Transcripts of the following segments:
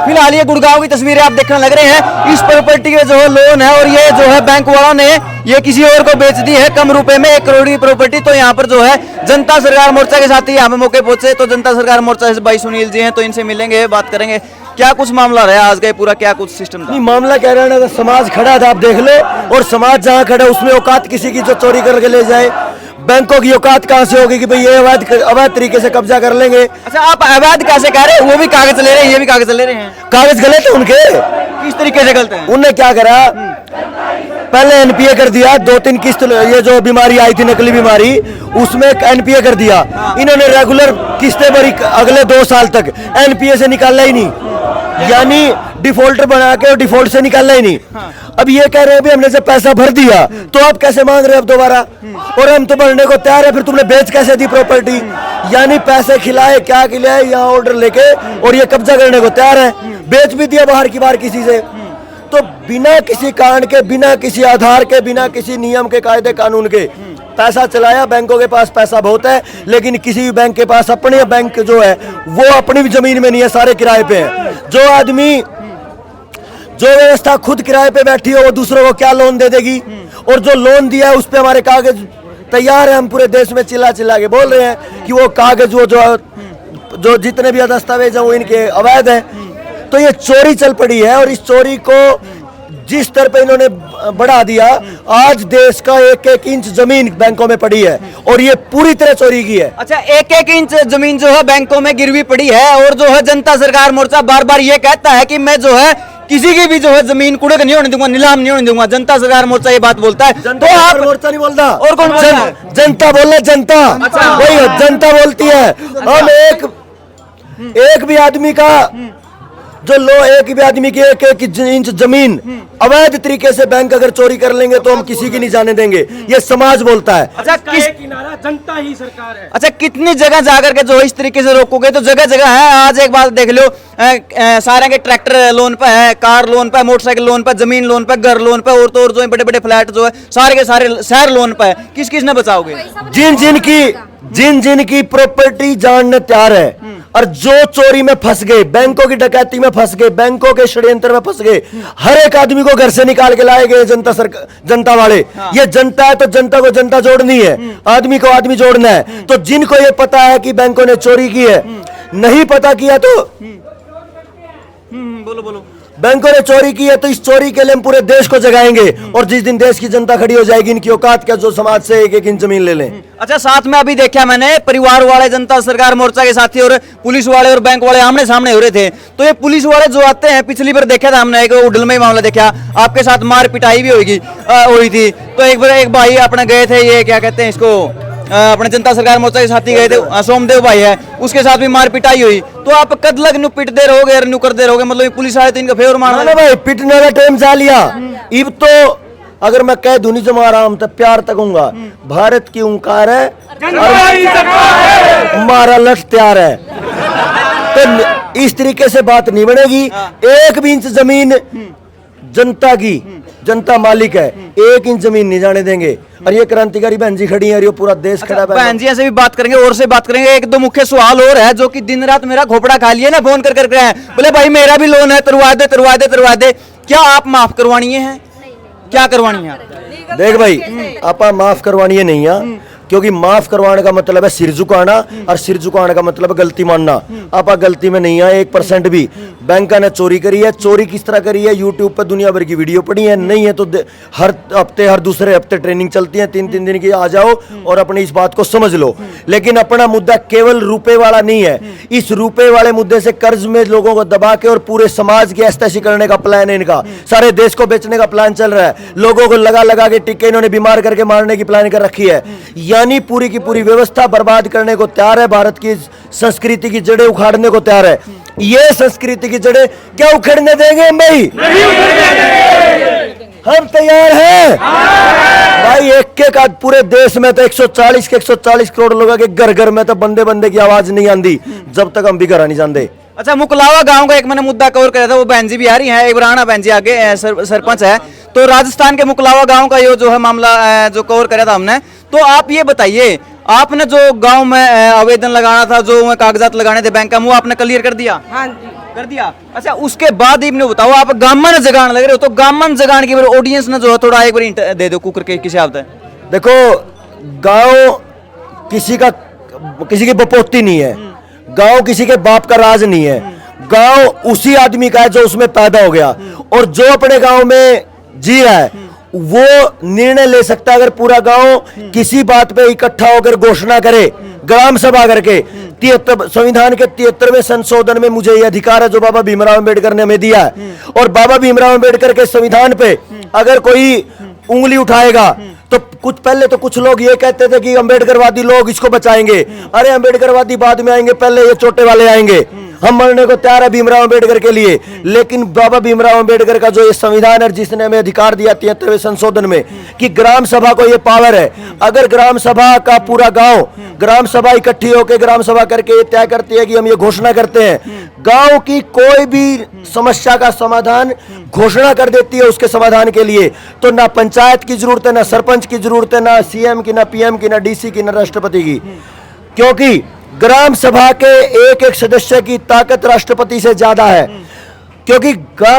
फिलहाल ये गुड़गांव की तस्वीरें आप देखने लग रहे हैं। इस प्रॉपर्टी के जो है लोन है और ये जो है बैंक वालों ने ये किसी और को बेच दी है कम रुपए में, 1 करोड़ की प्रॉपर्टी। तो यहाँ पर जो है जनता सरकार मोर्चा के साथ ही यहाँ पे मौके पहुंचे तो जनता सरकार मोर्चा से भाई सुनील जी हैं, तो इनसे मिलेंगे, बात करेंगे क्या कुछ मामला रहा आज का पूरा, क्या कुछ सिस्टम था। मामला कह रहे हैं ना, समाज खड़ा था, आप देख लो, और समाज जहाँ खड़ा उसमें औकात किसी की जो चोरी करके ले जाए, बैंकों की औकात कहाँ से होगी कि भाई ये अवैध तरीके से कब्जा कर लेंगे। अच्छा, आप अवैध कैसे कह रहे हैं? वो भी कागज ले रहे हैं, ये भी कागज ले रहे हैं। कागज गलत है उनके, किस तरीके से गलत है? उनने क्या करा, पहले एनपीए कर दिया, 2-3 किस्त, ये जो बीमारी आई थी नकली बीमारी, उसमें एनपीए कर दिया। इन्होंने रेगुलर किस्तें भरी अगले 2 साल तक, एनपीए से निकाला ही नहीं, यानी डिफॉल्टर बना के डिफॉल्ट से निकालना ही नहीं। अब ये कह रहे हैं भी हमने से पैसा भर दिया, तो आप कैसे मांग रहे हो अब दोबारा, और हम तो भरने को तैयार है, फिर तुमने बेच कैसे दी प्रॉपर्टी? यानी पैसे खिलाए, क्या खिलाए, यहाँ ऑर्डर लेके और ये कब्जा करने को तैयार है, बेच भी दिया बाहर की बाहर किसी से। तो बिना किसी कारण के, बिना किसी आधार के, बिना किसी नियम के, कायदे कानून के पैसा चलाया। बैंकों के पास पैसा बहुत है, लेकिन किसी भी बैंक के पास अपने बैंक जो है वो अपनी भी जमीन में नहीं है, सारे किराए पे है। जो आदमी, जो व्यवस्था खुद किराए पे बैठी हो वो दूसरों को क्या लोन दे देगी? और जो लोन दिया है उस पे हमारे कागज तैयार है, हम पूरे देश में चिल्ला चिल्ला के बोल रहे हैं कि वो कागज, वो जो जितने भी दस्तावेज हैं वो इनके अवैध है। तो ये चोरी चल पड़ी है, और इस चोरी को जिस स्तर पे इन्होंने बढ़ा दिया, आज देश का 1-1 इंच जमीन बैंकों में पड़ी है, और ये पूरी तरह चोरी की है। अच्छा, 1-1 इंच जमीन जो है बैंकों में गिरवी पड़ी है, और जो है जनता सरकार मोर्चा बार बार ये कहता है कि मैं जो है किसी की भी जो है जमीन कुड़क नहीं होने दूंगा, नीलाम नहीं होने दूंगा। जनता सरकार मोर्चा ये बात बोलता है। तो आप मोर्चा नहीं बोलता, और कौन बोलता है? जनता बोल रहे, जनता। अच्छा, वही जनता बोलती है। हम एक भी आदमी का जो एक भी आदमी की 1-1 इंच जमीन अवैध तरीके से बैंक अगर चोरी कर लेंगे तो हम किसी की नहीं जाने देंगे, ये समाज बोलता है। अच्छा, किस किनारा जनता ही सरकार है। अच्छा, कितनी जगह जाकर के जो इस तरीके से रोकोगे? तो जगह जगह है। आज एक बात देख लो, सारे के ट्रैक्टर लोन पे है, कार लोन पे, मोटरसाइकिल लोन पे, जमीन लोन पे, घर लोन पे, और तो और जो बड़े बड़े फ्लैट जो है सारे के सारे शहर लोन पे है। किस किस ने बचाओगे? जिन जिन की प्रॉपर्टी जानने तैयार है, और जो चोरी में फंस गए, बैंकों की डकैती में फंस गए, बैंकों के षड्यंत्र में फंस गए, हर एक आदमी को घर से निकाल के लाए गए जनता वाले। ये जनता है तो जनता को जनता जोड़नी है, आदमी को आदमी जोड़ना है। तो जिनको ये पता है कि बैंकों ने चोरी की है, नहीं पता किया तो बोलो। बैंकों ने चोरी की है, तो इस चोरी के लिए हम पूरे देश को जगाएंगे, और जिस दिन देश की जनता खड़ी हो जाएगी, इनकी औकात क्या जो समाज से 1-1 इंच जमीन ले लें। अच्छा, साथ में अभी देखा मैंने परिवार वाले जनता सरकार मोर्चा के साथी और पुलिस वाले और बैंक वाले आमने सामने हो रहे थे। तो ये पुलिस वाले जो आते हैं, पिछली बार देखा था हमने, एक उडल में मामला देखा, आपके साथ मार पिटाई भी हुई थी। तो एक बार एक भाई अपने गए थे, ये क्या कहते हैं इसको, अपने जनता सरकार मोर्चा के साथी गए थे, सोमदेव भाई है, उसके साथ भी मार पिटाई हुई। तो आप कद लग नु पिटते रहोगे, नु करते रहोगे, मतलब पुलिस आए तो इनका फेवर मारना ना भाई, पिटने का टाइम जा लिया। इब तो अगर मैं कह दूं नहीं जो मारा हम तो प्यार तकूंगा, भारत की ओंकार है, हमारा लक्ष्य तैयार है। तो इस तरीके से बात नहीं बनेगी। 1 भी इंच जमीन जनता की, जनता मालिक है, 1 इंच जमीन नहीं जाने देंगे। और ये क्रांतिकारी बहन जी खड़ी है, और ये पूरा देश खड़ा है। बहन जी से भी बात करेंगे और से बात करेंगे। एक दो मुख्य सवाल और है जो कि दिन रात मेरा घोपड़ा खा लिया ना, फोन कर करके हैं, बोले भाई मेरा भी लोन है, तरवा दे। क्या आप माफ करवानी है? क्या करवानी है? देख भाई, आपा माफ करवानी है नहीं है, क्योंकि माफ करवाने का मतलब है सिर झुकाना, और सिर झुकाने का मतलब है गलती मानना। आपा गलती में नहीं है 1% भी। बैंक ने चोरी करी है, चोरी किस तरह करी है, यूट्यूब पर दुनिया भर की वीडियो पड़ी है। नहीं है तो हर हफ्ते, हर दूसरे हफ्ते ट्रेनिंग चलती है, 3-3 दिन की, आ जाओ और अपनी इस बात को समझ लो। लेकिन अपना मुद्दा केवल रुपए वाला नहीं है। इस रुपए वाले मुद्दे से कर्ज में लोगों को दबा के और पूरे समाज की ऐसी करने का प्लान है इनका। सारे देश को बेचने का प्लान चल रहा है, लोगों को लगा लगा के टिक्के इन्होंने बीमार करके मारने की प्लान कर रखी है। यानी पूरी की पूरी व्यवस्था बर्बाद करने को तैयार है, भारत की संस्कृति की जड़ें उखाड़ने को तैयार है। ये संस्कृति की जड़ें क्या उखड़ने देंगे भाई? हम तैयार हैं भाई। एक आज पूरे देश में तो 140 करोड़ लोगों के घर घर में तो बंदे बंदे की आवाज नहीं आती जब तक हम भी घर नहीं जाते। अच्छा, मुकलावा गांव का एक मैंने मुद्दा कवर किया था, वो बहन जी भी आ रही है, इब्राना बहन जी आगे सरपंच है। तो राजस्थान के मुकलावा गांव का ये जो है मामला जो कवर किया था हमने। तो आप ये बताइए, आपने जो गांव में आवेदन लगाना था, जो कागजात लगाने थे बैंक का, वो आपने क्लियर कर दिया? हाँ जी। कर दिया। अच्छा उसके बाद इन्हें बताओ आप गामन जगान लग रहे हो, तो गामन जगान की ऑडियंस ने जो है थोड़ा एक बार दे दो कुकर के किसी आप देखो गांव किसी की बपोती नहीं है, गांव किसी के बाप का राज नहीं है, गांव उसी आदमी का है जो उसमें पैदा हो गया और जो अपने गांव में जी रहा है वो निर्णय ले सकता है। अगर पूरा गांव किसी बात पे इकट्ठा होकर घोषणा करे ग्राम सभा करके, 73 संविधान के 73वें संशोधन में मुझे ये अधिकार है जो बाबा भीमराव अंबेडकर ने हमें दिया है, और बाबा भीमराव अंबेडकर के संविधान पे अगर कोई उंगली उठाएगा तो कुछ लोग ये कहते थे कि अंबेडकरवादी लोग इसको बचाएंगे, अरे अंबेडकरवादी बाद में आएंगे, पहले ये छोटे वाले आएंगे, हम मरने को तैयार है भीमराव अंबेडकर के लिए। लेकिन बाबा भीमराव अंबेडकर का जो ये संविधान है जिसने हमें अधिकार दिया 73वें संशोधन में कि ग्राम सभा को ये पावर है, अगर ग्राम सभा का पूरा गांव ग्राम सभा इकट्ठी होकर ग्राम सभा करके ये तय करती है कि हम ये घोषणा करते हैं, गांव की कोई भी समस्या का समाधान घोषणा कर देती है उसके समाधान के लिए, तो ना पंचायत की जरूरत है, ना सरपंच की जरूरत है, ना सीएम की, ना पीएम की, ना डीसी की, ना राष्ट्रपति की, क्योंकि ग्राम सभा के एक एक सदस्य की ताकत राष्ट्रपति से ज्यादा है, क्योंकि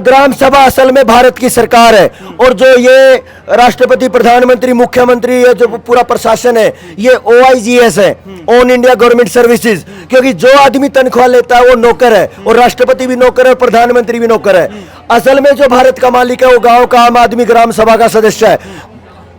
ग्राम सभा असल में भारत की सरकार है। और जो ये राष्ट्रपति, प्रधानमंत्री, मुख्यमंत्री, ये जो पूरा प्रशासन है ये OIGS है, ऑन इंडिया गवर्नमेंट सर्विसेज, क्योंकि जो आदमी तनख्वाह लेता है वो नौकर है, और राष्ट्रपति भी नौकर है और प्रधानमंत्री भी नौकर है। असल में जो भारत का मालिक है वो गांव का आम आदमी ग्राम सभा का सदस्य है।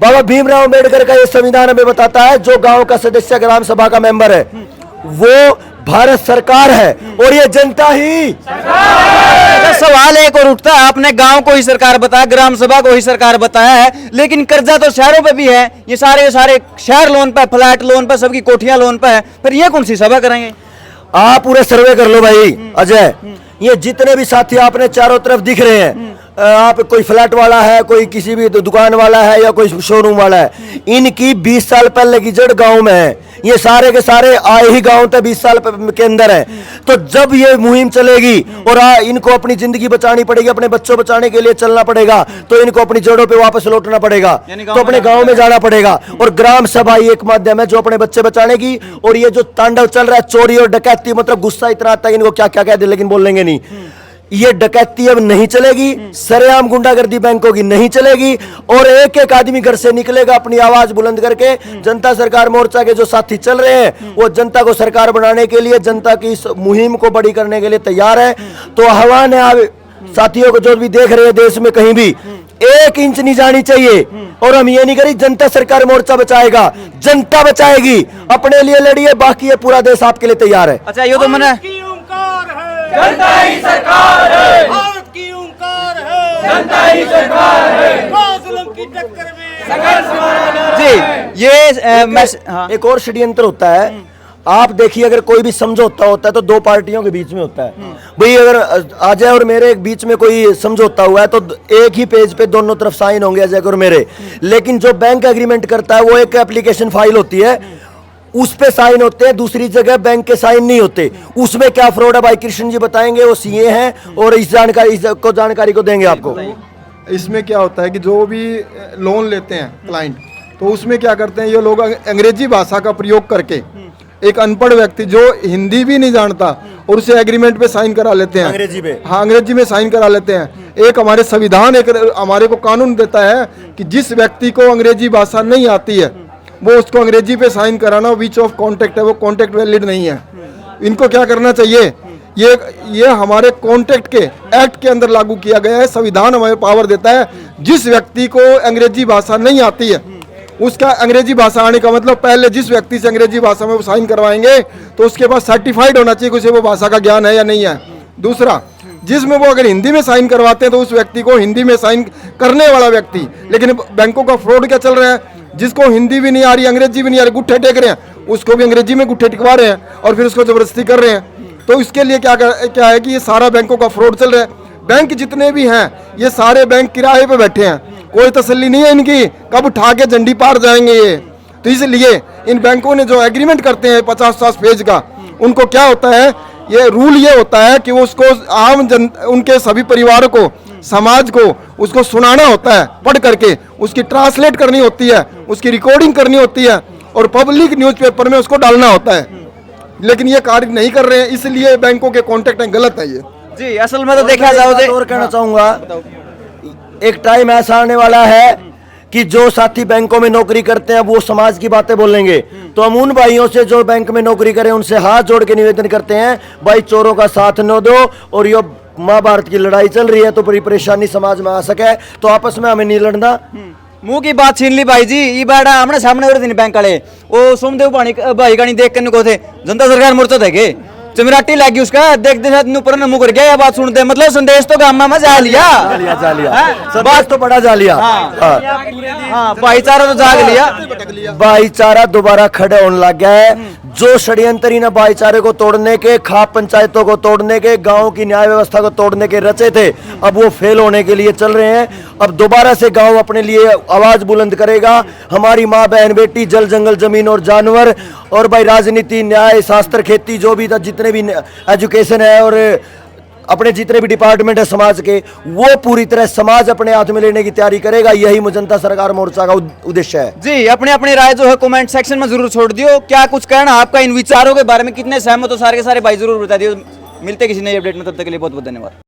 बाबा भीमराव अंबेडकर का ये संविधान हमें बताता है जो गांव का सदस्य ग्राम सभा का मेंबर है वो भारत सरकार है और ये जनता ही। अच्छा सवाल एक और उठता है, आपने गांव को ही सरकार बताया, ग्राम सभा को ही सरकार बताया है, लेकिन कर्जा तो शहरों पे भी है, ये सारे शहर लोन पे, फ्लैट लोन पे, सबकी कोठियां लोन पे है, फिर ये कौन सी सभा करेंगे? आप पूरे सर्वे कर लो भाई अजय, ये जितने भी साथी आपने चारों तरफ दिख रहे हैं, आप कोई फ्लैट वाला है, कोई किसी भी दुकान वाला है या कोई शोरूम वाला है, इनकी 20 साल पहले की जड़ गांव में है, ये सारे के सारे आए ही गांव तक 20 साल के अंदर है। तो जब ये मुहिम चलेगी और इनको अपनी जिंदगी बचानी पड़ेगी, अपने बच्चों बचाने के लिए चलना पड़ेगा, तो इनको अपनी जड़ों पे वापस लौटना पड़ेगा, तो अपने गांव में जाना पड़ेगा। और ग्राम सभा ही एक माध्यम है जो अपने बच्चे बचाने की। और ये जो तांडव चल रहा है चोरी और डकैती, मतलब गुस्सा इतना आता है इनको क्या क्या कह दे लेकिन बोलेंगे नहीं, ये डकैती अब नहीं चलेगी, सरेआम गुंडागर्दी बैंकों की नहीं चलेगी, और एक एक आदमी घर से निकलेगा अपनी आवाज बुलंद करके। जनता सरकार मोर्चा के जो साथी चल रहे हैं वो जनता को सरकार बनाने के लिए, जनता की इस मुहिम को बड़ी करने के लिए तैयार है। तो आह्वान है आप साथियों को जो भी देख रहे हैं देश में, कहीं भी 1 इंच नहीं जानी चाहिए। और हम ये नहीं करें जनता सरकार मोर्चा बचाएगा, जनता बचाएगी, अपने लिए लड़िए, बाकी ये पूरा देश आपके लिए तैयार है। अच्छा ये तो मैंने जनता ही सरकार है, भारत की ओंकार है, जनता ही सरकार है, जुल्म की टक्कर में संघर्ष हमारा जी। ये हाँ। एक और षड्यंत्र होता है, आप देखिए अगर कोई भी समझौता होता है तो 2 पार्टियों के बीच में होता है भाई। अगर अजय और मेरे बीच में कोई समझौता हुआ है तो एक ही पेज पे दोनों तरफ साइन होंगे, अजय और मेरे। लेकिन जो बैंक एग्रीमेंट करता है वो एक एप्लीकेशन फाइल होती है, उस पे साइन होते हैं, दूसरी जगह बैंक के साइन नहीं होते। उसमें क्या फ्रॉड है भाई कृष्ण जी बताएंगे, वो सीए हैं और इस जानकारी को देंगे आपको। इसमें क्या होता है कि जो भी लोन लेते हैं क्लाइंट, तो उसमें क्या करते हैं ये लोग अंग्रेजी भाषा का प्रयोग करके एक अनपढ़ व्यक्ति जो हिंदी भी नहीं जानता और उसे एग्रीमेंट पे साइन करा लेते हैं, अंग्रेजी पे। हाँ अंग्रेजी में साइन करा लेते हैं। एक हमारे संविधान एक हमारे को कानून देता है कि जिस व्यक्ति को अंग्रेजी भाषा नहीं आती है वो उसको अंग्रेजी पे साइन कराना विच ऑफ कॉन्टेक्ट है, वो कॉन्टेक्ट वैलिड नहीं है। इनको क्या करना चाहिए, ये हमारे कॉन्टेक्ट के एक्ट के अंदर लागू किया गया है। संविधान हमें पावर देता है, जिस व्यक्ति को अंग्रेजी भाषा नहीं आती है उसका अंग्रेजी भाषा आने का मतलब, पहले जिस व्यक्ति से अंग्रेजी भाषा में वो साइन करवाएंगे तो उसके पास सर्टिफाइड होना चाहिए कि उसे वो भाषा का ज्ञान है या नहीं है। दूसरा, जिसमें वो अगर हिंदी में साइन करवाते हैं तो उस व्यक्ति को हिंदी में साइन करने वाला व्यक्ति, लेकिन बैंकों का फ्रॉड क्या चल रहा है, जिसको हिंदी भी नहीं आ रही, अंग्रेजी भी नहीं आ रही, गुट्ठे टेक रहे हैं, उसको भी अंग्रेजी में गुट्ठे टिकवा रहे हैं और फिर उसको जबरदस्ती कर रहे हैं। तो इसके लिए क्या है कि ये सारा बैंकों का फ्रॉड चल रहा है। बैंक जितने भी हैं ये सारे बैंक किराए पे बैठे हैं, कोई तसल्ली नहीं है इनकी कब उठा के झंडी पार जाएंगे ये। तो इसलिए इन बैंकों ने जो एग्रीमेंट करते हैं 50-60 पेज का, उनको क्या होता है, ये रूल ये होता है कि वो उसको आम उनके सभी परिवारों को, समाज को उसको सुनाना होता है, पढ़ करके उसकी ट्रांसलेट करनी होती है, उसकी रिकॉर्डिंग करनी होती है और पब्लिक न्यूज़पेपर में उसको डालना होता है। लेकिन ये कार्य नहीं कर रहे हैं, इसलिए बैंकों के कॉन्टेक्ट गलत है ये। जी असल में तो देखा जाओ एक बात और कहना चाहूंगा, एक टाइम ऐसा आने वाला है कि जो साथी बैंकों में नौकरी करते हैं वो समाज की बातें बोलेंगे, तो हम उन भाइयों से जो बैंक में नौकरी करें उनसे हाथ जोड़ के निवेदन करते हैं, भाई चोरों का साथ न दो, और ये महाभारत की लड़ाई चल रही है तो बड़ी परेशानी समाज में आ सके तो आपस में हमें नहीं लड़ना। मुंह की बात छीन ली भाई जी, ये बैठा हमने सामने हो रहे थे बैंक वाले, वो सोमदेव भाई का नहीं देख करने को थे, जनता सरकार मोर्चा थे के चमराटी लगी उसका, देखते साथ ऊपर ने मुकर गया, बात सुनते मतलब संदेश तो गामा में जा लिया, बात तो बड़ा जा लिया। हाँ भाईचारा तो जाग लिया, भाईचारा दोबारा खड़े होने लग गया है। जो षड्यंत्री ने भाईचारे को तोड़ने के, खाप पंचायतों को तोड़ने के, गांव की न्याय व्यवस्था को तोड़ने के रचे थे, अब वो फेल होने के लिए चल रहे हैं। अब दोबारा से गांव अपने लिए आवाज बुलंद करेगा, हमारी माँ बहन बेटी, जल जंगल जमीन और जानवर, और भाई राजनीति, न्याय, शास्त्र, खेती, जो भी था, जितने भी एजुकेशन है और अपने जितने भी डिपार्टमेंट है समाज के, वो पूरी तरह समाज अपने हाथ में लेने की तैयारी करेगा। यही जनता सरकार मोर्चा का उद्देश्य है। जी अपने अपनी राय जो है कमेंट सेक्शन में जरूर छोड़ दियो, क्या कुछ कहना आपका इन विचारों के बारे में, कितने सहमत हो सारे के सारे भाई जरूर बता दियो। मिलते किसी नई अपडेट में, तब तक के लिए बहुत बहुत धन्यवाद।